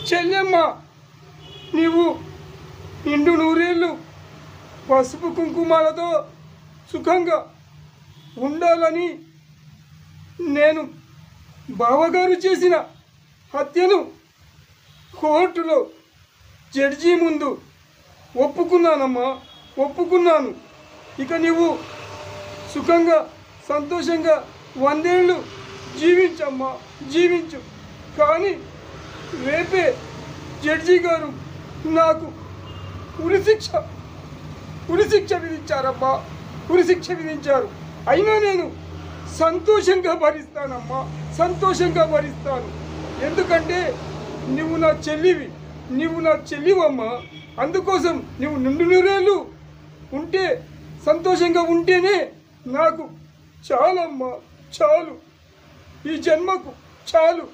చెల్లెమ్మ, నీవు నిండు నూరేళ్ళు పసుపు కుంకుమాలతో సుఖంగా ఉండాలని నేను బావగారు చేసిన హత్యను కోర్టులో జడ్జి ముందు ఒప్పుకున్నానమ్మా, ఒప్పుకున్నాను. ఇక నీవు సుఖంగా సంతోషంగా 100 ఏళ్ళు జీవించమ్మా, జీవించు. కానీ రేపే జడ్జి గారు నాకు ఉరిశిక్ష విధించారమ్మా, ఉరిశిక్ష విధించారు. అయినా నేను సంతోషంగా భరిస్తానమ్మా, సంతోషంగా భరిస్తాను. ఎందుకంటే నువ్వు నా చెల్లివి, నువ్వు నా చెల్లివమ్మా. అందుకోసం నువ్వు నిండు నూరేళ్ళు ఉంటే, సంతోషంగా ఉంటేనే నాకు చాలమ్మా, చాలు. ఈ జన్మకు చాలు.